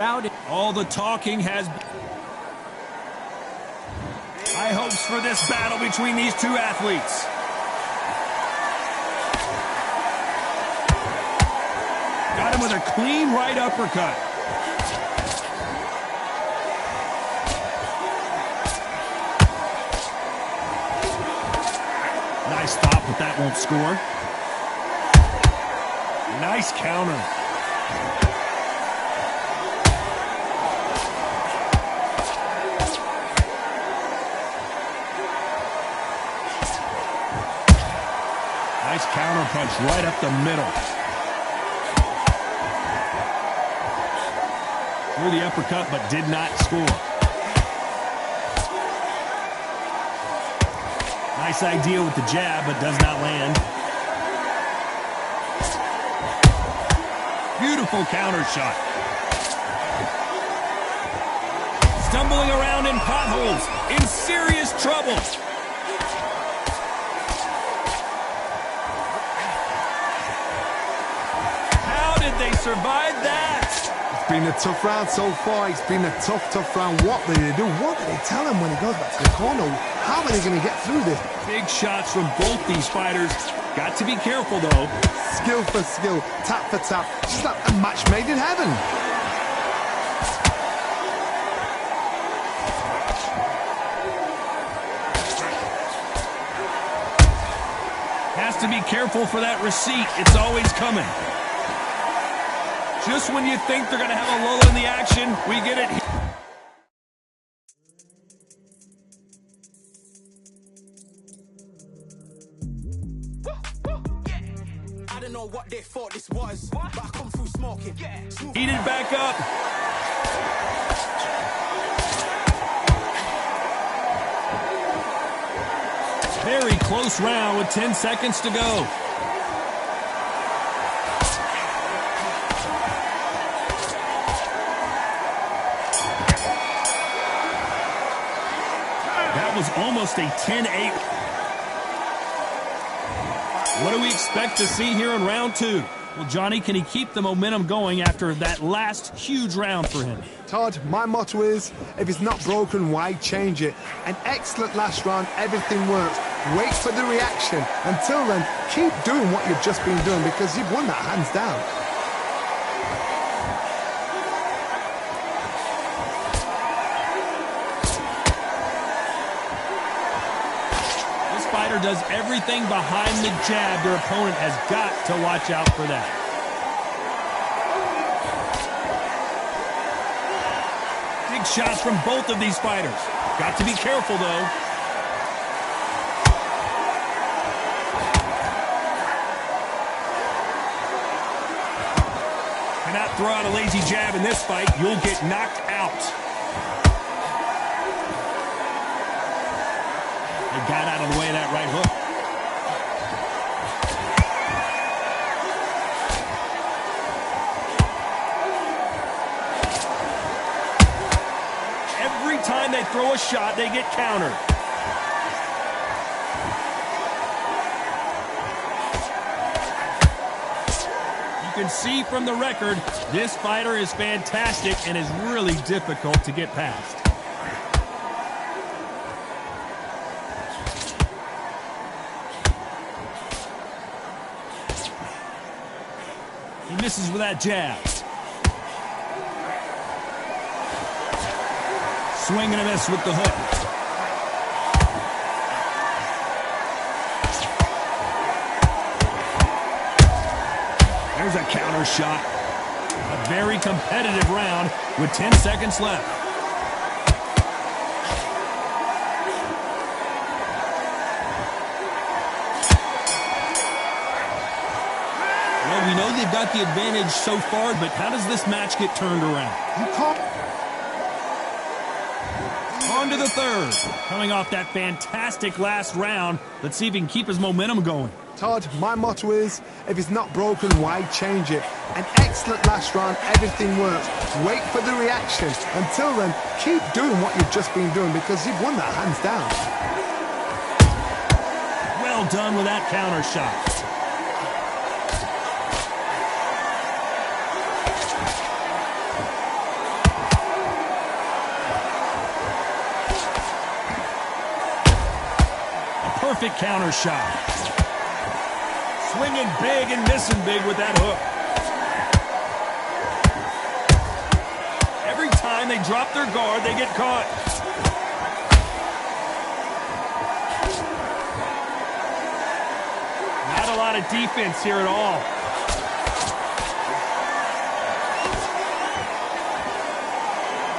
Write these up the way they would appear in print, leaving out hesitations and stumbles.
All the talking has high hopes for this battle between these two athletes. Got him with a clean right uppercut. Nice stop, but that won't score. Nice counter. Nice counter punch right up the middle. Threw the uppercut, but did not score. Nice idea with the jab, but does not land. Beautiful counter shot. Stumbling around in potholes, in serious trouble. How did they survive that? It's been a tough round so far. It's been a tough round. What did they do? What did they tell him when he goes back to the corner? How are they going to get through this? Big shots from both these fighters. Got to be careful, though. Skill for skill, tap for tap. Just like a match made in heaven. Has to be careful for that receipt. It's always coming. Just when you think they're going to have a lull in the action, we get it here. I don't know what they thought this was, but I come through smoking. Heated back up. Very close round with 10 seconds to go. That was almost a 10-8. What do we expect to see here in round two? Well, Johnny, can he keep the momentum going after that last huge round for him? Todd, my motto is, if it's not broken, why change it? An excellent last round, everything works. Wait for the reaction. Until then, keep doing what you've just been doing because you've won that hands down. Does everything behind the jab. Their opponent has got to watch out for that. Big shots from both of these fighters. Got to be careful, though. Cannot throw out a lazy jab in this fight. You'll get knocked out. Got out of the way of that right hook. Every time they throw a shot, they get countered. You can see from the record, this fighter is fantastic and is really difficult to get past. He misses with that jab. Swing and a miss with the hook. There's a counter shot. A very competitive round with 10 seconds left. We know they've got the advantage so far, but how does this match get turned around? On to the third. Coming off that fantastic last round, let's see if he can keep his momentum going. Todd, my motto is, if it's not broken, why change it? An excellent last round, everything works. Wait for the reaction. Until then, keep doing what you've just been doing because you've won that hands down. Well done with that counter shot. Perfect counter shot. Swinging big and missing big with that hook. Every time they drop their guard, they get caught. Not a lot of defense here at all.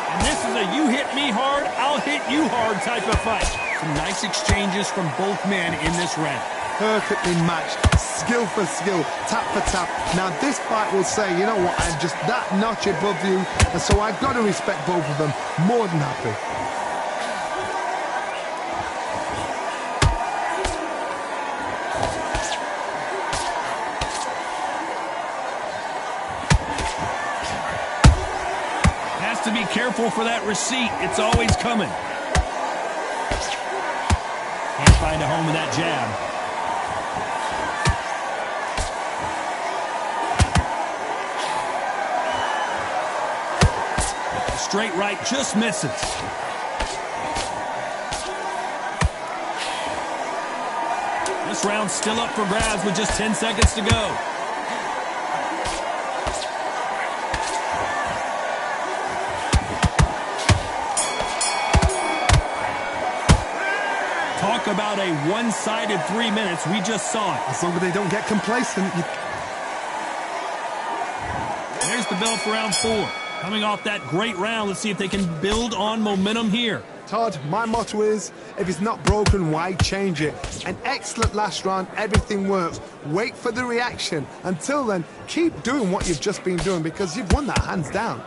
And this is a you hit me hard, I'll hit you hard type of fight. Some nice exchanges from both men in this round. Perfectly matched, skill for skill, tap for tap. Now this fight will say, you know what, I'm just that notch above you, and so I've got to respect both of them. More than happy. Has to be careful for that receipt. It's always coming. Can't find a home with that jab. Straight right just misses. This round's still up for grabs with just 10 seconds to go. Talk about a one-sided 3 minutes. We just saw it. As long as they don't get complacent. There's the bell for round 4. Coming off that great round, let's see if they can build on momentum here. Todd, my motto is, if it's not broken, why change it? An excellent last round, everything works. Wait for the reaction. Until then, keep doing what you've just been doing because you've won that hands down.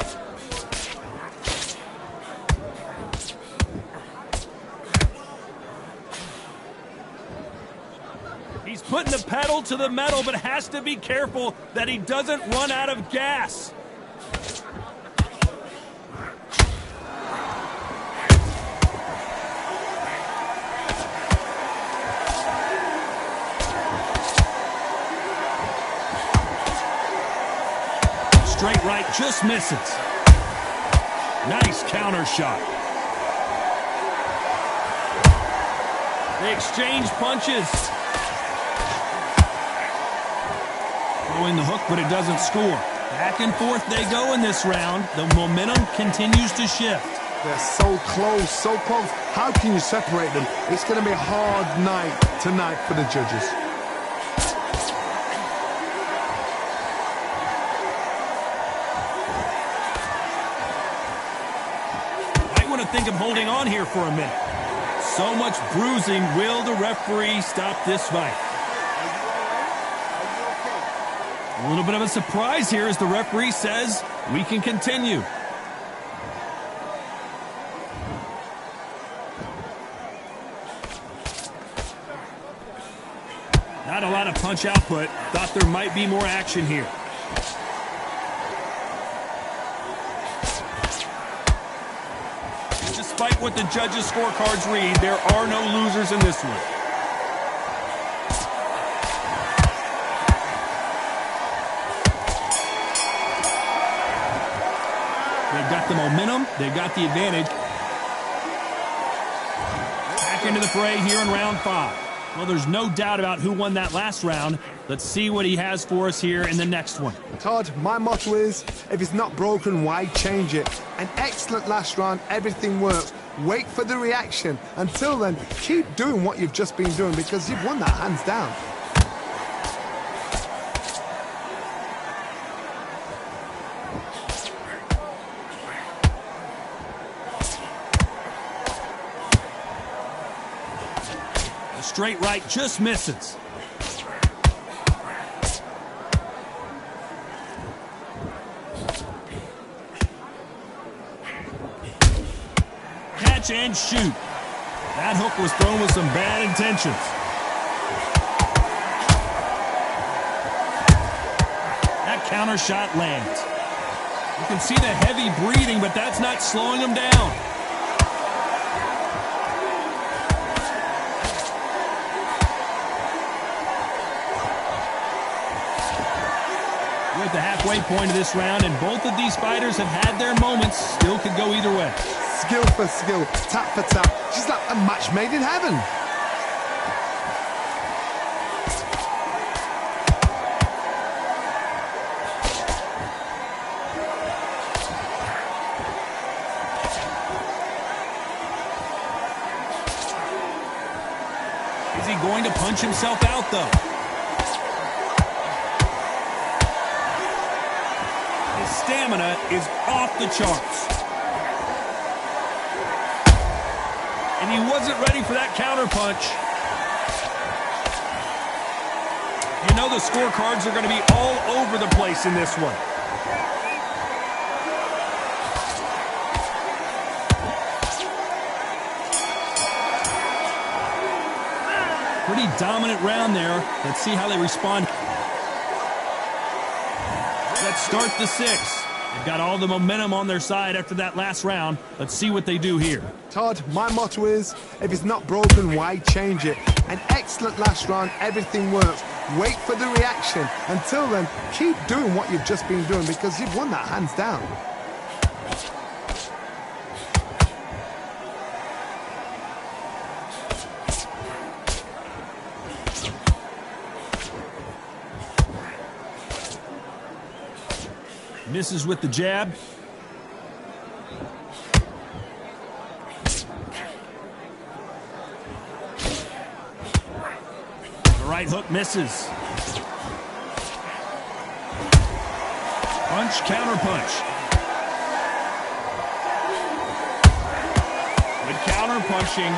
He's putting the pedal to the metal, but has to be careful that he doesn't run out of gas. Straight right just misses. Nice counter shot. They exchange punches. Throwing the hook, but it doesn't score. Back and forth they go in this round. The momentum continues to shift. They're so close, so close. How can you separate them? It's going to be a hard night tonight for the judges. Think of holding on here for a minute. So much bruising. Will the referee stop this fight? A little bit of a surprise here as the referee says we can continue. Not a lot of punch output. Thought there might be more action here. Despite what the judges' scorecards read, there are no losers in this one. They've got the momentum. They've got the advantage. Back into the fray here in round 5. Well, there's no doubt about who won that last round. Let's see what he has for us here in the next one. Todd, my motto is, if it's not broken, why change it? An excellent last round, everything works. Wait for the reaction. Until then, keep doing what you've just been doing because you've won that hands down. Straight right just misses. Catch and shoot. That hook was thrown with some bad intentions. That counter shot lands. You can see the heavy breathing, but that's not slowing him down. We're at the halfway point of this round, and both of these fighters have had their moments. Still could go either way. Skill for skill, tap for tap. She's like a match made in heaven. he going to punch himself out, though? His stamina is off the charts. And he wasn't ready for that counterpunch. You know the scorecards are going to be all over the place in this one. Pretty dominant round there. Let's see how they respond. Let's start the sixth. They've got all the momentum on their side after that last round. Let's see what they do here. Todd, my motto is, if it's not broken, why change it? An excellent last round, everything works. Wait for the reaction. Until then, keep doing what you've just been doing because you've won that hands down. Misses with the jab. The right hook misses. Punch, counter punch. Good counter punching.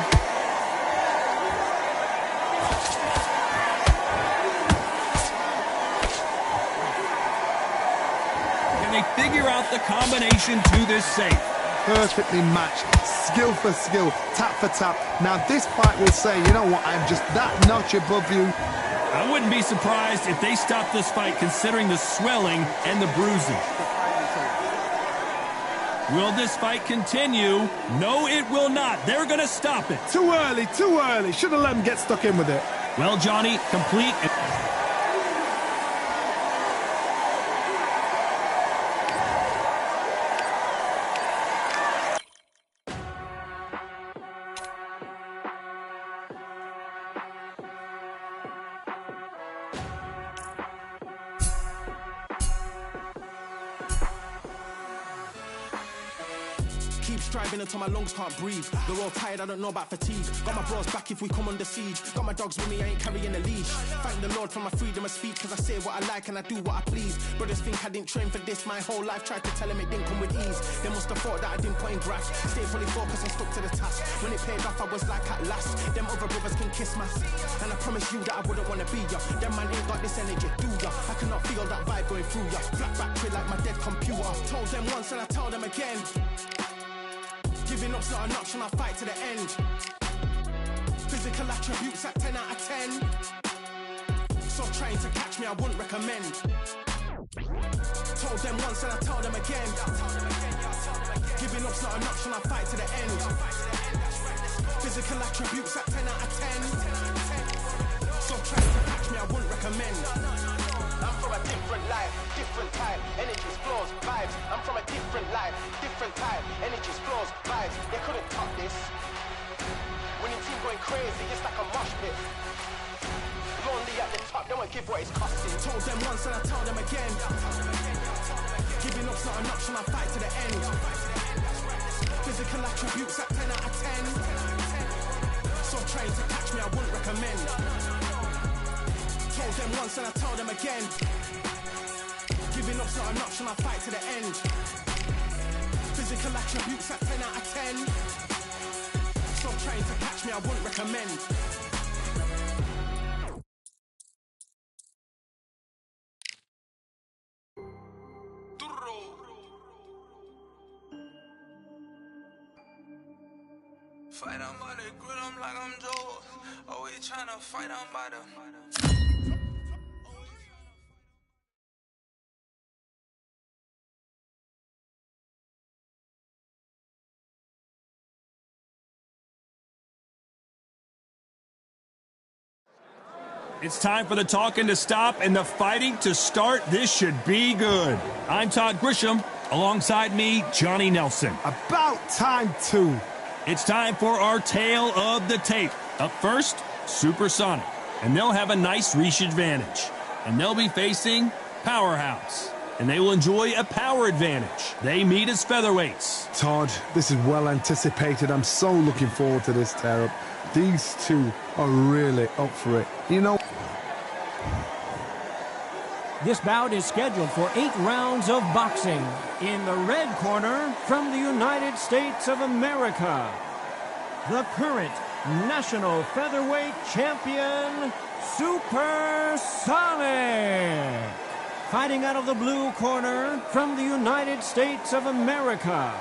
Figure out the combination to this safe. Perfectly matched, skill for skill, tap for tap. Now this fight will say, you know what, I'm just that notch above you. I wouldn't be surprised if they stopped this fight considering the swelling and the bruising. Will this fight continue? No, it will not. They're going to stop it. Too early, too early. Should have let him get stuck in with it. Well, Johnny, complete. Keep striving until my lungs can't breathe. They're all tired, I don't know about fatigue. Got my bros back if we come under siege. Got my dogs with me, I ain't carrying a leash. Thank the Lord for my freedom of speech, cause I say what I like and I do what I please. Brothers think I didn't train for this my whole life. Tried to tell them it didn't come with ease. They must have thought that I didn't put in graft. Stay fully focused and stuck to the task. When it paid off, I was like at last. Them other brothers can kiss my ass. And I promise you that I wouldn't wanna be ya. Them man ain't got this energy, do ya? I cannot feel that vibe going through ya. Flat battery like my dead computer. Told them once and I tell them again. Giving up's not an option, I fight to the end. Physical attributes at 10 out of 10. So trying to catch me, I wouldn't recommend. Told them once and I tell them again. Giving up's not an option, I fight to the end. Physical attributes at 10 out of 10. So trying to catch me, I wouldn't recommend. I'm from a different life, different time, energies, flows, vibes. I'm from a different life, different time, energies, flows, vibes. They couldn't top this. Winning team going crazy, it's like a mosh pit. Lonely at the top, they won't give what it's costing. Told them once and I tell them again. Giving up's not an option, I fight to the end. Physical attributes at 10 out of 10. So trying to catch me, I wouldn't recommend. Told them once and I tell them again. Giving up's not an option, I fight to the end. Physical attributes at 10 out of 10. Stop trying to catch me, I wouldn't recommend. Fight on by the grid, I'm like I'm Joe. Always trying to fight on by the. It's time for the talking to stop and the fighting to start. This should be good. I'm Todd Grisham. Alongside me, Johnny Nelson. About time too. It's time for our tale of the tape. Up first, Supersonic. And they'll have a nice reach advantage. And they'll be facing Powerhouse. and they will enjoy a power advantage. They meet as featherweights. Todd, this is well anticipated. I'm so looking forward to this tear-up. These two are really up for it. You know, this bout is scheduled for 8 rounds of boxing. In the red corner, from the United States of America, the current national featherweight champion, Supersonic. Fighting out of the blue corner, from the United States of America,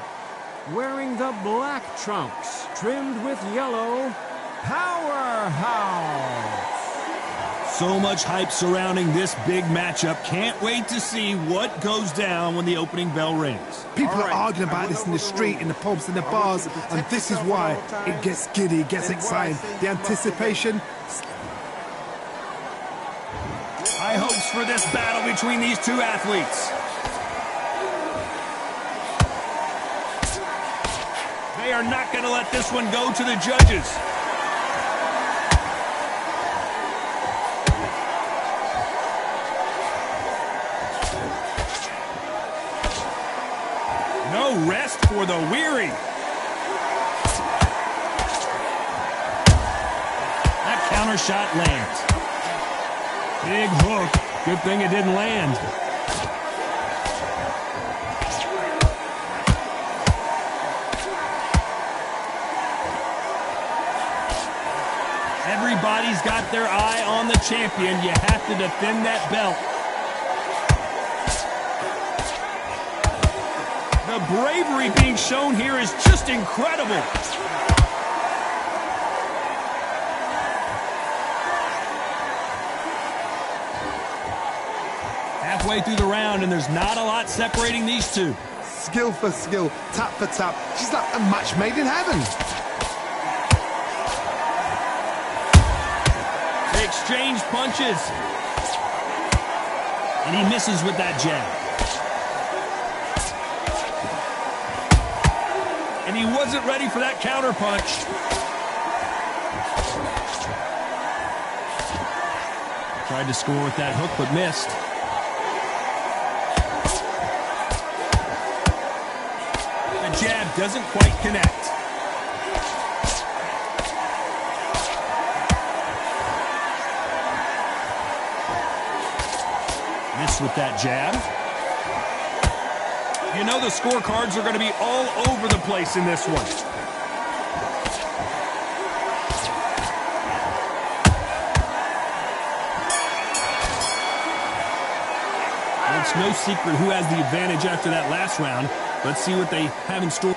wearing the black trunks, trimmed with yellow, Powerhouse. So much hype surrounding this big matchup. Can't wait to see what goes down when the opening bell rings. people are arguing about this in the street, in the pubs, in the bars, and this is why it gets giddy, it gets exciting. The anticipation. High hopes for this battle between these two athletes. They are not going to let this one go to the judges. No rest for the weary. That counter shot lands. Big hook. Good thing it didn't land. Everybody's got their eye on the champion. You have to defend that belt. The bravery being shown here is just incredible. Halfway through the round, and there's not a lot separating these two. Skill for skill, tap for tap. She's like a match made in heaven. They exchange punches. And he misses with that jab. And he wasn't ready for that counter punch. Tried to score with that hook, but missed. The jab doesn't quite connect. Missed with that jab. You know the scorecards are going to be all over the place in this one. It's no secret who has the advantage after that last round. Let's see what they have in store.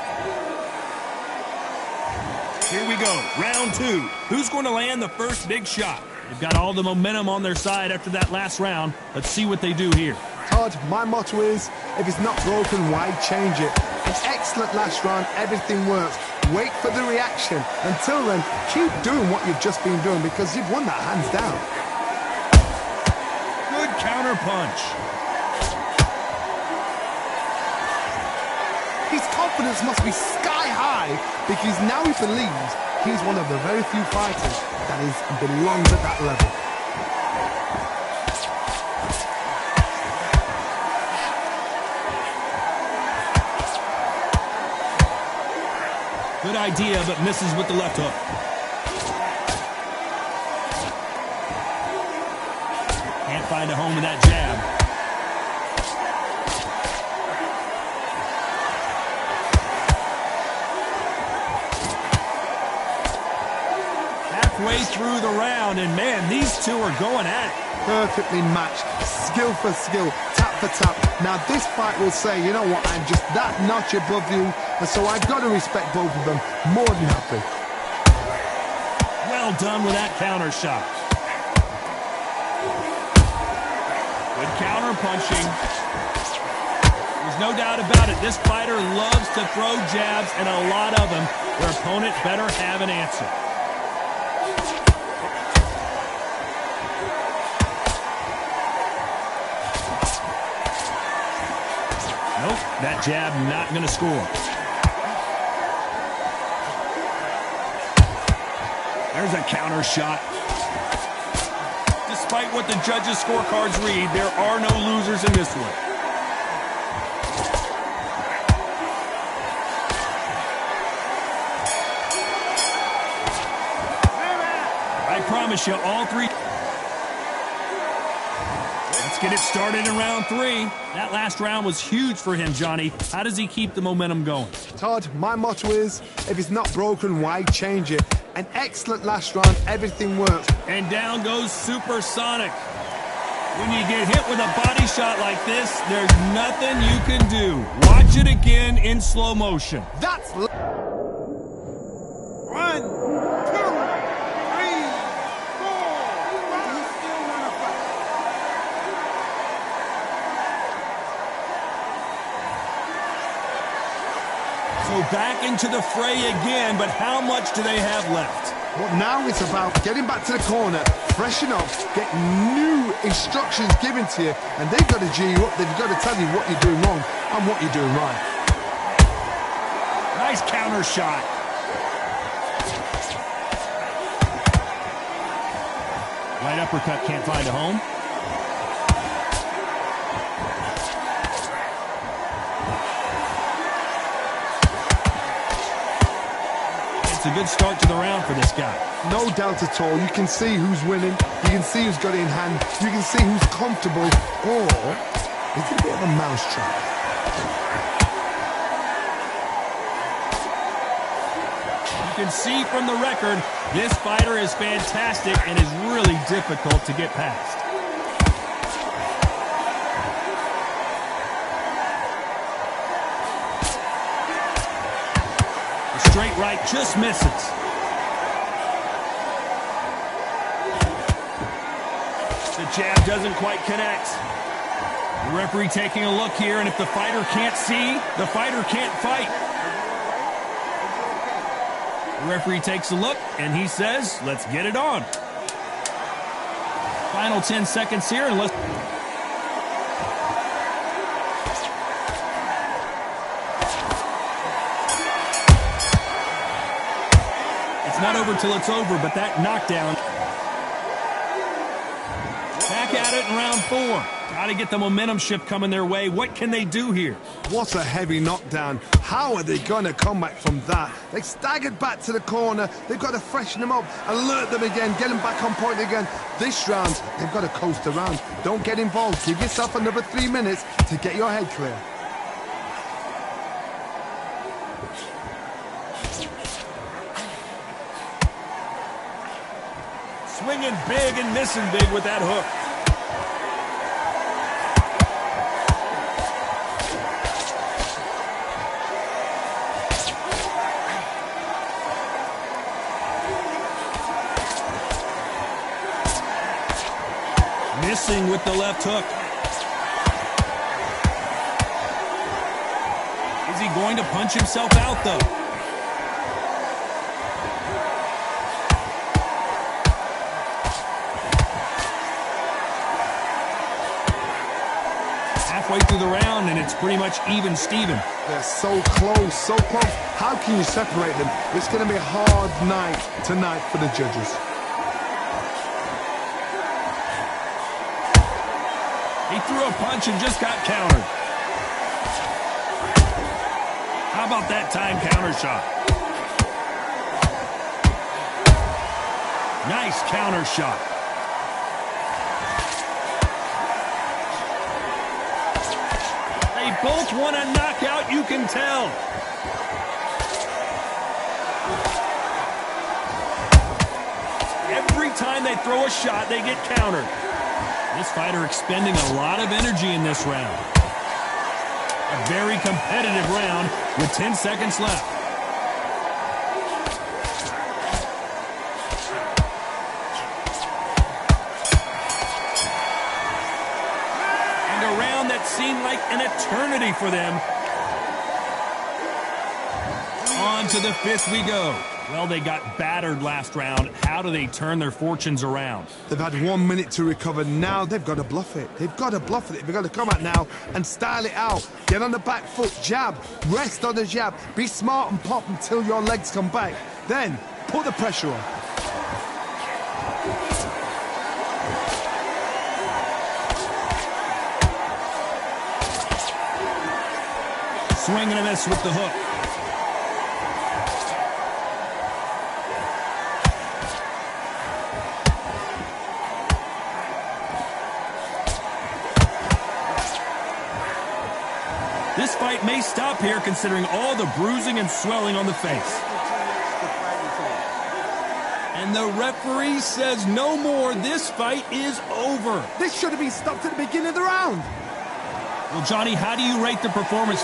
Here we go, round two. Who's going to land the first big shot? They've got all the momentum on their side after that last round. Let's see what they do here. Todd, my motto is, if it's not broken, why change it? An excellent last round, everything works. Wait for the reaction. Until then, keep doing what you've just been doing because you've won that hands down. Good counter punch. His confidence must be sky high because now he believes he's one of the very few fighters that belongs at that level. Good idea, but misses with the left hook. Can't find a home with that jab. Halfway through the round, and man, these two are going at it. Perfectly matched, skill for skill, tap for tap. Now this fight will say, you know what, I'm just that notch above you, and so I've got to respect both of them more than happy. Well done with that counter shot. Good counter punching. There's no doubt about it, this fighter loves to throw jabs, and a lot of them. Their opponent better have an answer. Nope, that jab not going to score. There's a counter shot. Despite what the judges' scorecards read, there are no losers in this one. promise you, all three. Let's get it started in round 3. That last round was huge for him, Johnny. How does he keep the momentum going? Todd, my motto is, if it's not broken, why change it? An excellent last round, everything works. And down goes Supersonic. When you get hit with a body shot like this, there's nothing you can do. Watch it again in slow motion. That's... 1, 2, 3, 4. So back into the fray again, but how much do they have left? Well, now it's about getting back to the corner, freshen up, get new instructions given to you, and they've got to G you up. They've got to tell you what you're doing wrong and what you're doing right. Nice counter shot. Right uppercut can't find a home. It's a good start to the round for this guy. No doubt at all. You can see who's winning. You can see who's got it in hand. You can see who's comfortable. Or is it a bit of a mousetrap? You can see from the record, this fighter is fantastic and is really difficult to get past. Straight right just misses. The jab doesn't quite connect. The referee taking a look here, and if the fighter can't see, the fighter can't fight. The referee takes a look, and he says, let's get it on. Final 10 seconds here, and let's... Not over till it's over, but that knockdown. Back at it in round 4. Got to get the momentum shift coming their way. What can they do here? What a heavy knockdown. How are they going to come back from that? They staggered back to the corner. They've got to freshen them up, alert them again, get them back on point again. This round, they've got to coast around. Don't get involved. Give yourself another 3 minutes to get your head clear. Swinging big and missing big with that hook. Missing with the left hook. Is he going to punch himself out, though? Halfway through the round, and it's pretty much even Steven. They're so close, so close. How can you separate them? It's going to be a hard night tonight for the judges. He threw a punch and just got countered. How about that time counter shot? Nice counter shot. They both want a knockout, you can tell. Every time they throw a shot, they get countered. This fighter expending a lot of energy in this round. A very competitive round with 10 seconds left. And a round that seemed like an eternity for them. On to the 5th we go. Well, they got battered last round. How do they turn their fortunes around? They've had 1 minute to recover. Now they've got to bluff it. They've got to bluff it. They've got to come out now and style it out. Get on the back foot, jab, rest on the jab. Be smart and pop until your legs come back. Then put the pressure on. Swing and a miss with the hook. This fight may stop here considering all the bruising and swelling on the face. And the referee says no more. This fight is over. This should have been stopped at the beginning of the round. Well, Johnny, how do you rate the performance?